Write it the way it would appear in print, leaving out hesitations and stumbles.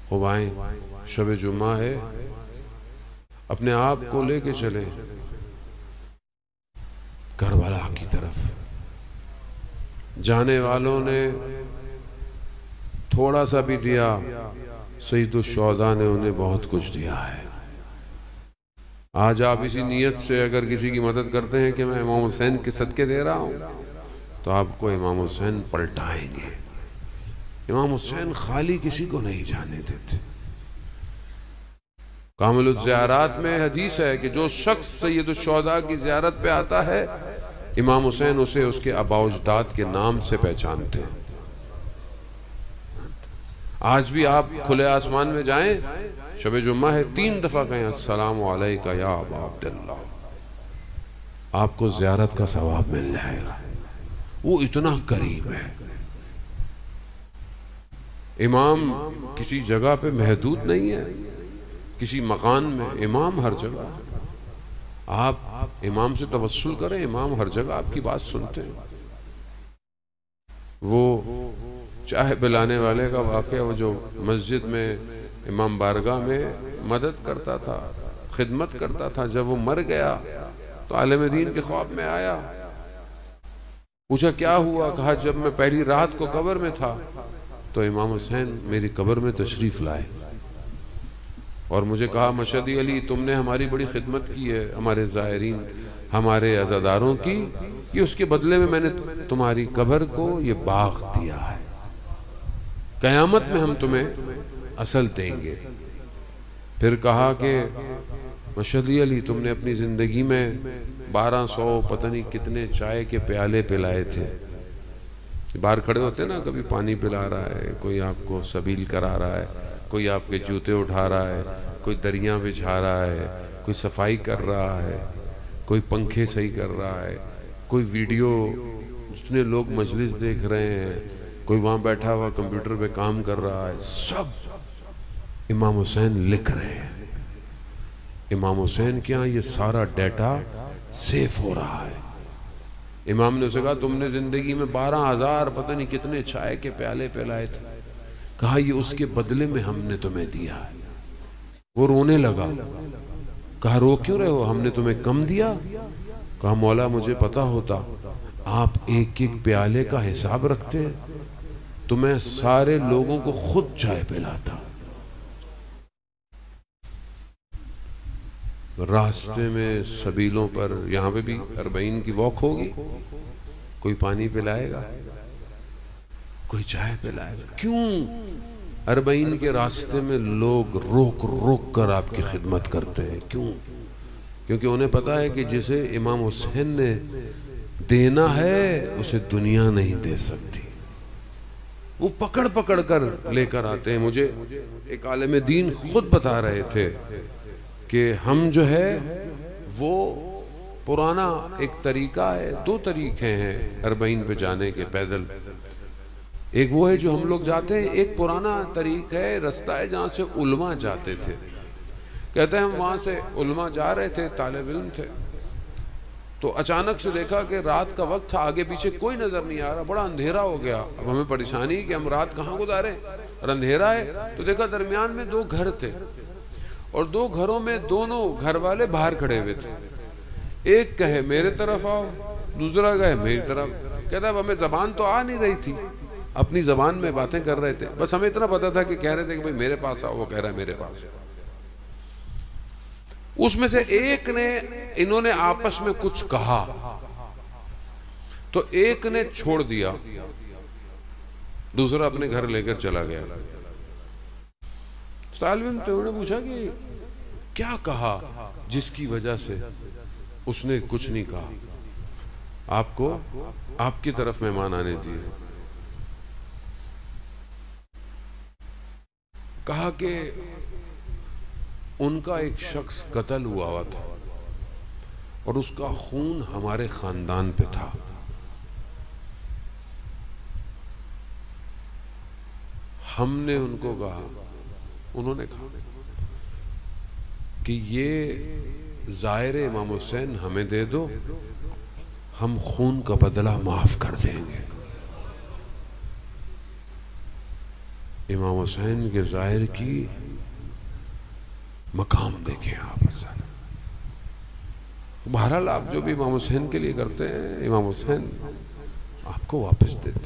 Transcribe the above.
خوب آئیں، شب جمعہ ہے، اپنے آپ کو لے کے چلیں کربلا کی طرف۔ جانے والوں نے تھوڑا سا بھی دیا، سید الشہداء نے انہیں بہت کچھ دیا ہے۔ آج آپ اسی نیت سے اگر کسی کی مدد کرتے ہیں کہ میں امام حسین کے صدقے دے رہا ہوں، تو آپ کو امام حسین پلٹائیں گے۔ امام حسین خالی کسی کو نہیں جانے دیتے۔ کامل الزیارات میں حدیث ہے کہ جو شخص سید الشہداء کی زیارت پہ آتا ہے، امام حسین اسے اس کے آباء و اجداد کے نام سے پہچانتے ہیں۔ آج بھی آپ کھلے آسمان میں جائیں، شب جمعہ ہے، 3 دفعہ کہیں السلام علیکہ یا ابا عبداللہ، آپ کو زیارت کا ثواب مل جائے گا۔ وہ اتنا قریب ہے۔ امام کسی جگہ پہ محدود نہیں ہے، کسی مکان میں، امام ہر جگہ ہے۔ آپ امام سے توسل کریں، امام ہر جگہ آپ کی بات سنتے ہیں۔ وہ چائے پلانے والے کا واقعہ، وہ جو مسجد میں امام بارگاہ میں مدد کرتا تھا، خدمت کرتا تھا، جب وہ مر گیا تو عالم دین کے خواب میں آیا، پوچھا کیا ہوا؟ کہا جب میں پہلی رات کو قبر میں تھا تو امام حسین میری قبر میں تشریف لائے اور مجھے کہا مشہدی علی تم نے ہماری بڑی خدمت کی ہے، ہمارے زائرین، ہمارے عزاداروں کی، یہ اس کے بدلے میں نے تمہاری قبر کو یہ باغ دیا ہے، قیامت میں ہم تمہیں اصل دیں گے۔ پھر کہا کہ مشہدی علی تم نے اپنی زندگی میں 1200 پتہ نہیں کتنے چائے کے پیالے پلائے تھے۔ باہر کھڑے ہوتے ہیں نا، کبھی پانی پلا رہا ہے، کوئی آپ کو سبیل کرا رہا ہے، کوئی آپ کے جوتے اٹھا رہا ہے، کوئی دریاں بچھا رہا ہے، کوئی صفائی کر رہا ہے، کوئی پنکھے صحیح کر رہا ہے، کوئی ویڈیو جتنے لوگ مجلس دیکھ رہے ہیں، کوئی وہاں بیٹھا ہوا کمپیوٹر پہ کام کر رہا ہے، سب امام حسین لکھ رہے ہیں۔ امام حسین کے ہاں یہ سارا ڈیٹا سیف ہو رہا ہے۔ امام نے اسے کہا تم نے زندگی میں 12,000 پتہ نہیں کتنے چائے کے پیالے پلائے تھے، کہا یہ اس کے بدلے میں ہم نے تمہیں دیا ہے۔ وہ رونے لگا، کہا رو کیوں رہے ہو؟ ہم نے تمہیں کم دیا؟ کہا مولا مجھے پتا ہوتا آپ ایک ایک پیالے کا حساب رکھتے ہیں تو میں سارے لوگوں کو خود چائے پلاتا۔ راستے میں سبیلوں پر، یہاں پہ بھی 40 کی واک ہوگی، کوئی پانی پلائے گا، کوئی چائے پلائے گا۔ کیوں؟ 40 کے راستے میں لوگ روک روک کر آپ کی خدمت کرتے ہیں۔ کیوں؟ کیونکہ انہیں پتا ہے کہ جسے امام حسین نے دینا ہے اسے دنیا نہیں دے سکتی۔ وہ پکڑ پکڑ کر لے کر آتے ہیں۔ مجھے ایک عالم دین خود بتا رہے تھے کہ ہم جو ہے وہ پرانا ایک طریقہ ہے، 2 طریقے ہیں 40 پہ جانے کے پیدل۔ ایک وہ ہے جو ہم لوگ جاتے ہیں، ایک پرانا طریق ہے، رستہ ہے جہاں سے علماء جاتے تھے۔ کہتے ہیں ہم وہاں سے علماء جا رہے تھے، طالب علم تھے، تو اچانک سے دیکھا کہ رات کا وقت تھا، آگے پیچھے کوئی نظر نہیں آ رہا، بڑا اندھیرا ہو گیا۔ اب ہمیں پریشانی کہ ہم رات کہاں گزاریں اور اندھیرا ہے، تو دیکھا درمیان میں 2 گھر تھے اور 2 گھروں میں دونوں گھر والے باہر کھڑے ہوئے تھے۔ ایک کہے میرے طرف آؤ، دوسرا کہے میری طرف۔ کہتا اب ہمیں زبان تو آ نہیں رہی تھی، اپنی زبان میں باتیں کر رہے تھے، بس ہمیں اتنا پتا تھا کہ کہہ رہے تھے کہ بھئی میرے پاس آؤ، وہ کہہ رہا ہے میرے پاس۔ اس میں سے ایک نے، انہوں نے آپس میں کچھ کہا تو ایک نے چھوڑ دیا، دوسرا اپنے گھر لے کر چلا گیا۔ طالب علم تھے، انہوں نے پوچھا کہ کیا کہا جس کی وجہ سے؟ اس نے کچھ نہیں کہا، آپ کو آپ کی طرف مہمان آنے دیے۔ کہا کہ ان کا ایک شخص قتل ہوا تھا اور اس کا خون ہمارے خاندان پہ تھا، ہم نے ان کو کہا، انہوں نے کہا کہ یہ زائر امام حسین ہمیں دے دو، ہم خون کا بدلہ معاف کر دیں گے۔ امام حسین کے ظاہر کی مقام دیکھیں آپ حسین. بہرحال آپ جو بھی امام حسین کے لیے کرتے ہیں امام حسین آپ کو واپس دیتے ہیں.